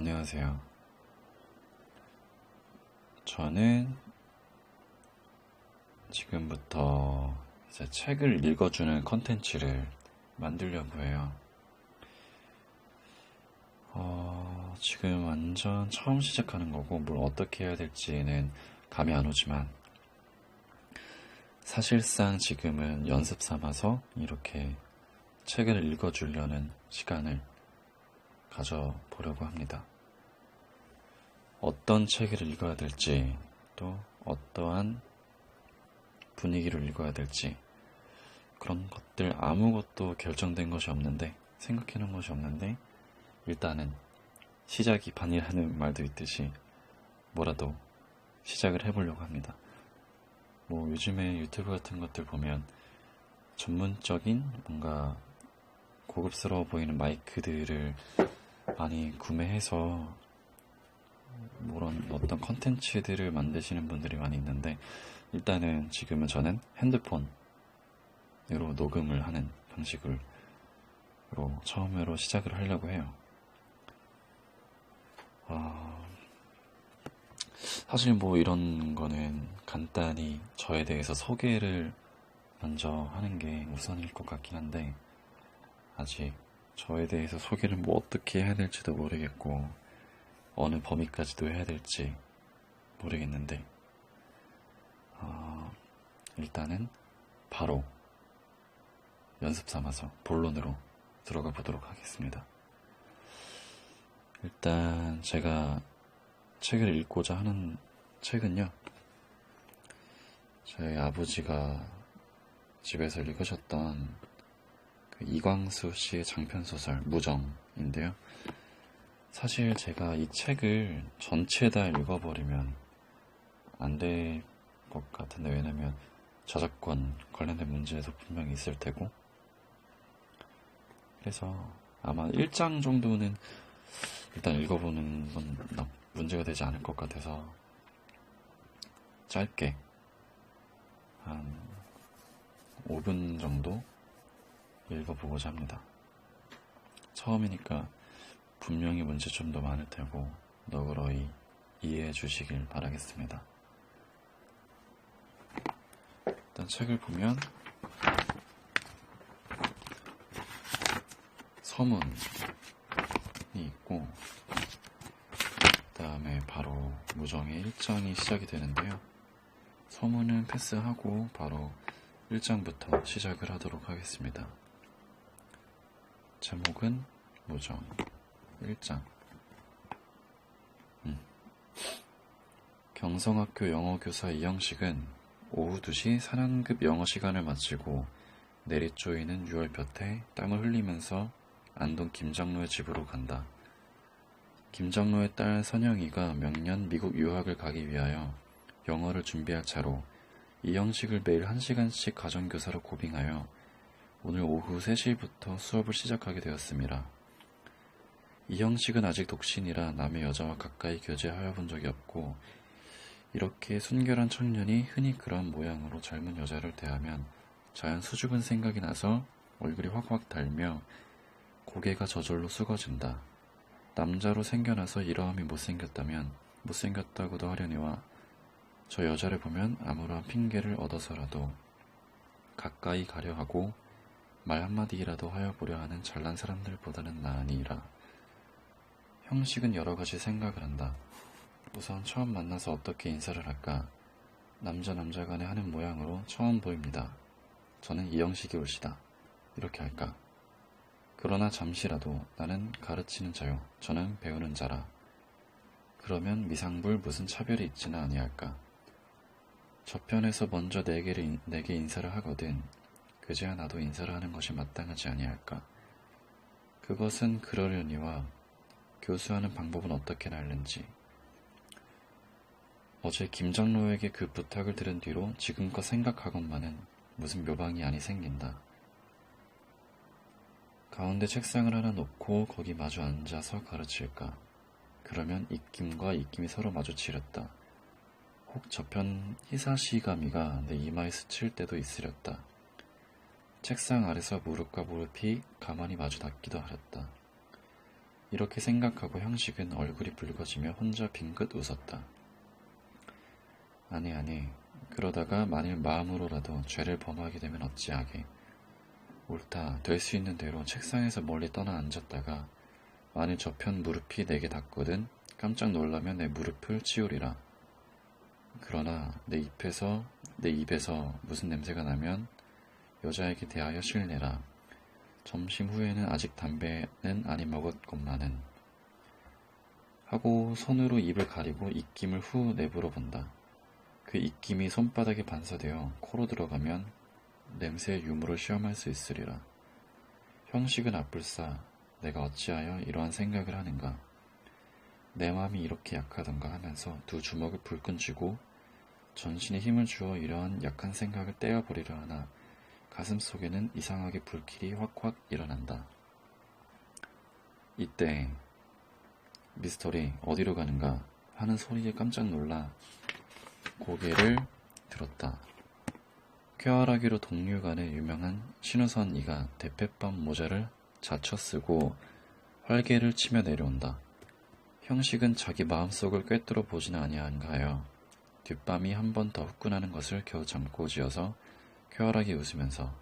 안녕하세요. 저는 지금부터 이제 책을 읽어주는 컨텐츠를 만들려고 해요. 지금 완전 처음 시작하는 거고 뭘 어떻게 해야 될지는 감이 안 오지만 사실상 지금은 연습 삼아서 이렇게 책을 읽어주려는 시간을 가져보려고 합니다. 어떤 책을 읽어야 될지, 또 어떠한 분위기로 읽어야 될지, 그런 것들 아무것도 결정된 것이 없는데, 생각해 놓은 것이 없는데, 일단은 시작이 반이라는 말도 있듯이 뭐라도 시작을 해보려고 합니다. 요즘에 유튜브 같은 것들 보면 전문적인 뭔가 고급스러워 보이는 마이크들을 많이 구매해서 어떤 컨텐츠들을 만드시는 분들이 많이 있는데, 일단은 지금은 저는 핸드폰으로 녹음을 하는 방식으로 처음으로 시작을 하려고 해요. 사실 이런 거는 간단히 저에 대해서 소개를 먼저 하는 게 우선일 것 같긴 한데, 아직 저에 대해서 소개를 어떻게 해야 될지도 모르겠고 어느 범위까지도 해야 될지 모르겠는데, 일단은 바로 연습 삼아서 본론으로 들어가 보도록 하겠습니다. 일단 제가 책을 읽고자 하는 책은요, 저희 아버지가 집에서 읽으셨던 이광수 씨의 장편소설 무정인데요. 사실 제가 이 책을 전체 다 읽어버리면 안 될 것 같은데, 왜냐면 저작권 관련된 문제도 분명히 있을 테고, 그래서 아마 1장 정도는 일단 읽어보는 건 문제가 되지 않을 것 같아서 짧게 한 5분 정도 읽어보고자 합니다. 처음이니까 분명히 문제점도 많을 테고 너그러이 이해해 주시길 바라겠습니다. 일단 책을 보면 서문이 있고, 그 다음에 바로 무정의 1장이 시작이 되는데요. 서문은 패스하고 바로 1장부터 시작을 하도록 하겠습니다. 제목은 무정 1장. 경성학교 영어교사 이영식은 오후 2시 4년급 영어 시간을 마치고 내리쪼이는 6월볕에 땀을 흘리면서 안동 김장로의 집으로 간다. 김장로의 딸 선영이가 명년 미국 유학을 가기 위하여 영어를 준비할 차로 이영식을 매일 1시간씩 가정교사로 고빙하여 오늘 오후 3시부터 수업을 시작하게 되었습니다. 이영식은 아직 독신이라 남의 여자와 가까이 교제하여 본 적이 없고, 이렇게 순결한 청년이 흔히 그런 모양으로 젊은 여자를 대하면 자연 수줍은 생각이 나서 얼굴이 확확 달며 고개가 저절로 숙어진다. 남자로 생겨나서 이러함이 못생겼다면 못생겼다고도 하려니와 저 여자를 보면 아무런 핑계를 얻어서라도 가까이 가려 하고 말 한마디라도 하여 보려 하는 잘난 사람들보다는 나으니라. 형식은 여러 가지 생각을 한다. 우선 처음 만나서 어떻게 인사를 할까? 남자 간에 하는 모양으로 처음 보입니다. 저는 이영식이 올시다. 이렇게 할까? 그러나 잠시라도 나는 가르치는 자요. 저는 배우는 자라. 그러면 미상불 무슨 차별이 있지는 아니할까? 저편에서 먼저 내게 인사를 하거든 그제야 나도 인사를 하는 것이 마땅하지 아니할까? 그것은 그러려니와 교수하는 방법은 어떻게 날는지. 어제 김장로에게 그 부탁을 들은 뒤로 지금껏 생각하건만은 무슨 묘방이 아니 생긴다. 가운데 책상을 하나 놓고 거기 마주 앉아서 가르칠까? 그러면 입김과 입김이 서로 마주치렸다. 혹 저편 희사시가미가 내 이마에 스칠 때도 있으렸다. 책상 아래서 무릎과 무릎이 가만히 마주 닿기도 하였다. 이렇게 생각하고 형식은 얼굴이 붉어지며 혼자 빙긋 웃었다. 아니, 그러다가 만일 마음으로라도 죄를 범하게 되면 어찌하게. 옳다, 될 수 있는 대로 책상에서 멀리 떠나 앉았다가 만일 저편 무릎이 내게 닿거든 깜짝 놀라면 내 무릎을 치우리라. 그러나 내 입에서 무슨 냄새가 나면 여자에게 대하여 실내라. 점심 후에는 아직 담배는 아니 먹었건만은 하고 손으로 입을 가리고 입김을 후 내불어 본다. 그 입김이 손바닥에 반사되어 코로 들어가면 냄새의 유무를 시험할 수 있으리라. 형식은 앞불싸 내가 어찌하여 이러한 생각을 하는가. 내 마음이 이렇게 약하던가 하면서 두 주먹을 불끈 쥐고 전신에 힘을 주어 이러한 약한 생각을 떼어버리려 하나 가슴 속에는 이상하게 불길이 확확 일어난다. 이때 미스터리 어디로 가는가 하는 소리에 깜짝 놀라 고개를 들었다. 쾌활하기로 동류간의 유명한 신우선 이가 대패밤 모자를 자쳐 쓰고 활개를 치며 내려온다. 형식은 자기 마음속을 꿰뚫어 보지는 아니한가 하여 뒷밤이 한 번 더 후끈하는 것을 겨우 참고 지어서 쾌활하게 웃으면서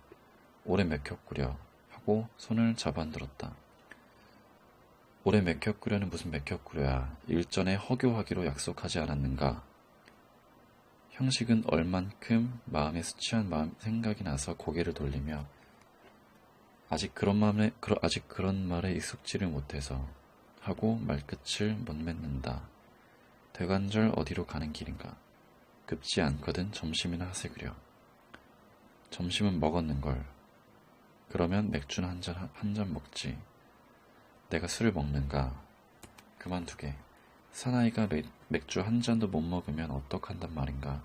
오래 맥혔구려 하고 손을 잡아들었다. 오래 맥혔구려는 무슨 맥혔구려야. 일전에 허교하기로 약속하지 않았는가. 형식은 얼만큼 마음에 수치한 생각이 나서 고개를 돌리며 아직 그런 말에 익숙지를 못해서 하고 말끝을 못 맺는다. 대관절 어디로 가는 길인가. 급지 않거든 점심이나 하세그려. 점심은 먹었는걸. 그러면 맥주는 한 잔 먹지. 내가 술을 먹는가. 그만두게. 사나이가 맥주 한 잔도 못 먹으면 어떡한단 말인가.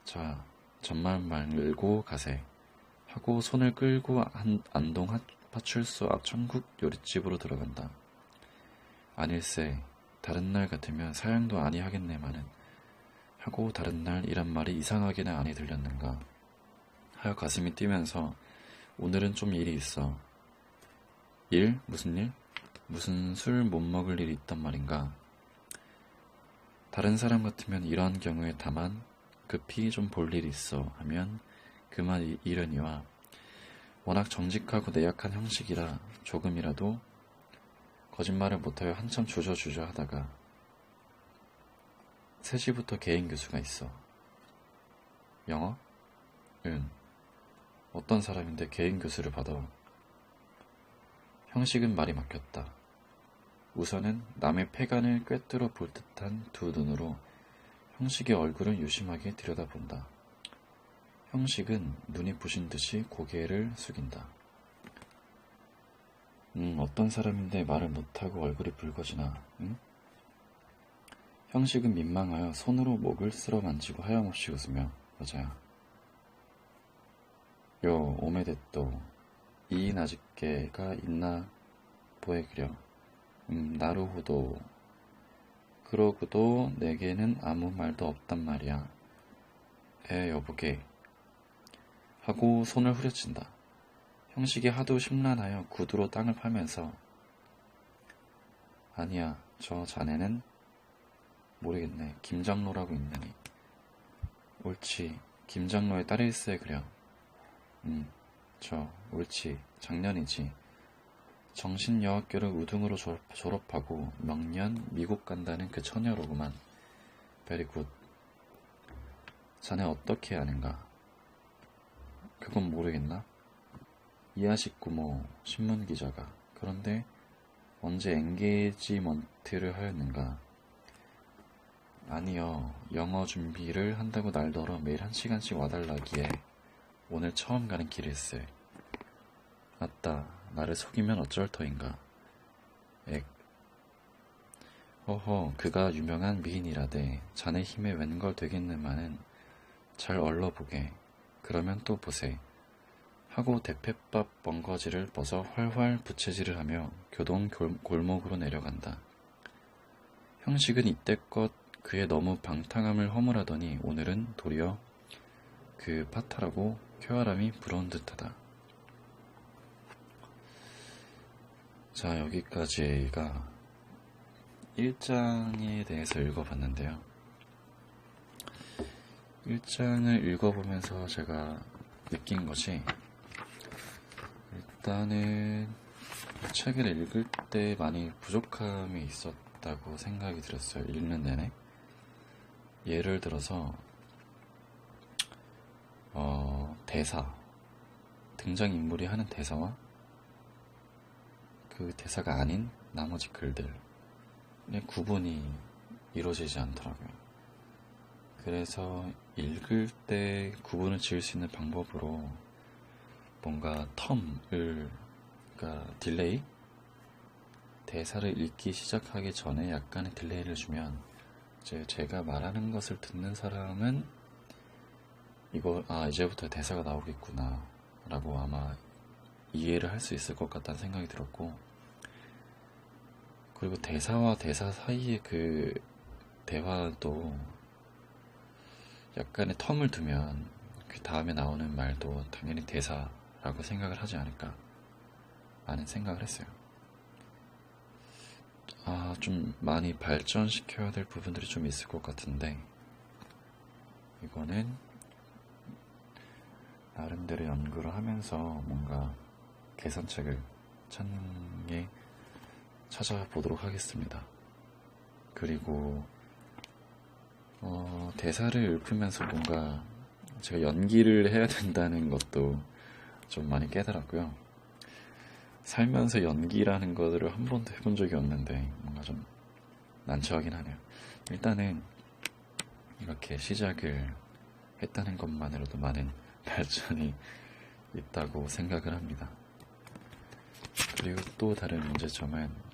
자, 전말 말고 가세. 하고 손을 끌고 안동 파출소 앞 천국 요리집으로 들어간다. 아닐세, 다른 날 같으면 사양도 아니 하겠네마는 하고 다른 날 이란 말이 이상하게나 아니 들렸는가 하여 가슴이 뛰면서 오늘은 좀 일이 있어. 일? 무슨 일? 무슨 술 못 먹을 일이 있단 말인가. 다른 사람 같으면 이러한 경우에 다만 급히 좀 볼 일이 있어 하면 그만 이러니와 워낙 정직하고 내약한 형식이라 조금이라도 거짓말을 못하여 한참 주저주저 하다가 3시부터 개인 교수가 있어. 영어? 응. 어떤 사람인데 개인 교수를 받아. 형식은 말이 막혔다. 우선은 남의 폐간을 꿰뚫어 볼 듯한 두 눈으로 형식의 얼굴을 유심하게 들여다본다. 형식은 눈이 부신 듯이 고개를 숙인다. 어떤 사람인데 말을 못하고 얼굴이 붉어지나, 응? 형식은 민망하여 손으로 목을 쓸어 만지고 하염없이 웃으며, 여자야. 요, 오메데또, 이 나직개가 있나 보에그려. 나루호도. 그러고도 내게는 아무 말도 없단 말이야. 여보게. 하고 손을 후려친다. 형식이 하도 심란하여 구두로 땅을 파면서 아니야, 저 자네는 모르겠네. 김장로라고 있느니. 옳지, 김장로의 딸일세 그려. 옳지, 작년이지. 정신여학교를 우등으로 졸업하고 명년 미국 간다는 그 처녀로구만. 베리굿. 자네 어떻게 아는가? 그건 모르겠나? 이하식구모 신문기자가. 그런데 언제 엔게이지먼트를 하였는가? 아니요, 영어 준비를 한다고 날더러 매일 1시간씩 와달라기에 오늘 처음 가는 길일세. 맞다, 나를 속이면 어쩔 터인가. 허허, 그가 유명한 미인이라대. 자네 힘에 웬걸 되겠느마는 잘 얼러보게. 그러면 또 보세. 하고 대패밥 벙거지를 벗어 활활 부채질을 하며 교동 골목으로 내려간다. 형식은 이때껏 그의 너무 방탕함을 허물하더니 오늘은 도리어 그 파탈하고 쾌활함이 부러운 듯하다. 자, 여기까지가 1장에 대해서 읽어봤는데요. 1장을 읽어보면서 제가 느낀 것이, 일단은 책을 읽을 때 많이 부족함이 있었다고 생각이 들었어요. 읽는 내내. 예를 들어서 대사, 등장인물이 하는 대사와 그 대사가 아닌 나머지 글들의 구분이 이루어지지 않더라고요. 그래서 읽을 때 구분을 지을 수 있는 방법으로 뭔가 그러니까 딜레이? 대사를 읽기 시작하기 전에 약간의 딜레이를 주면 이제 제가 말하는 것을 듣는 사람은 이제부터 대사가 나오겠구나 라고 아마 이해를 할 수 있을 것 같다는 생각이 들었고, 그리고 대사와 대사 사이의 그 대화도 약간의 텀을 두면 그 다음에 나오는 말도 당연히 대사라고 생각을 하지 않을까 라는 생각을 했어요. 좀 많이 발전시켜야 될 부분들이 좀 있을 것 같은데, 이거는 나름대로 연구를 하면서 뭔가 개선책을 찾아보도록 하겠습니다. 그리고 대사를 읊으면서 뭔가 제가 연기를 해야 된다는 것도 좀 많이 깨달았고요. 살면서 연기라는 것을 한 번도 해본 적이 없는데 뭔가 좀 난처하긴 하네요. 일단은 이렇게 시작을 했다는 것만으로도 많은 발전이 있다고 생각을 합니다. 그리고 또 다른 문제점은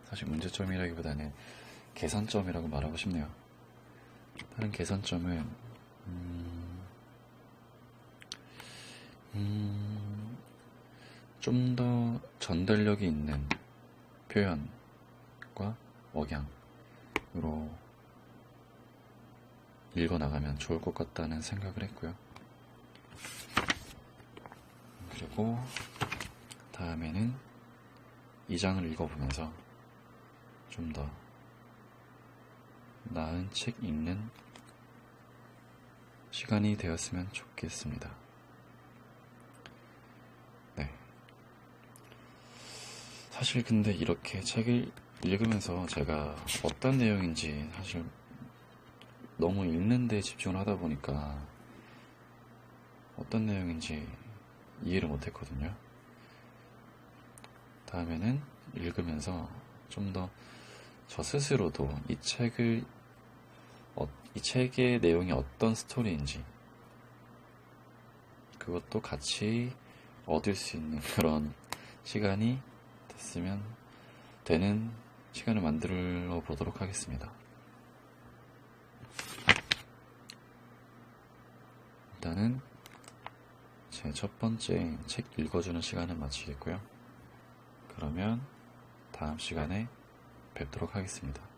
사실 문제점이라기보다는 개선점이라고 말하고 싶네요. 다른 개선점은 좀 더 전달력이 있는 표현과 억양으로 읽어나가면 좋을 것 같다는 생각을 했고요. 그리고 다음에는 2장을 읽어보면서 좀 더 나은 책 읽는 시간이 되었으면 좋겠습니다. 네. 사실 근데 이렇게 책을 읽으면서 제가 어떤 내용인지 사실 너무 읽는데 집중을 하다 보니까 어떤 내용인지 이해를 못했거든요. 다음에는 읽으면서 좀 더 저 스스로도 이 책의 내용이 어떤 스토리인지 그것도 같이 얻을 수 있는 그런 시간이 되는 시간을 만들어 보도록 하겠습니다. 일단은 제 첫 번째 책 읽어주는 시간을 마치겠고요. 그러면 다음 시간에 뵙도록 하겠습니다.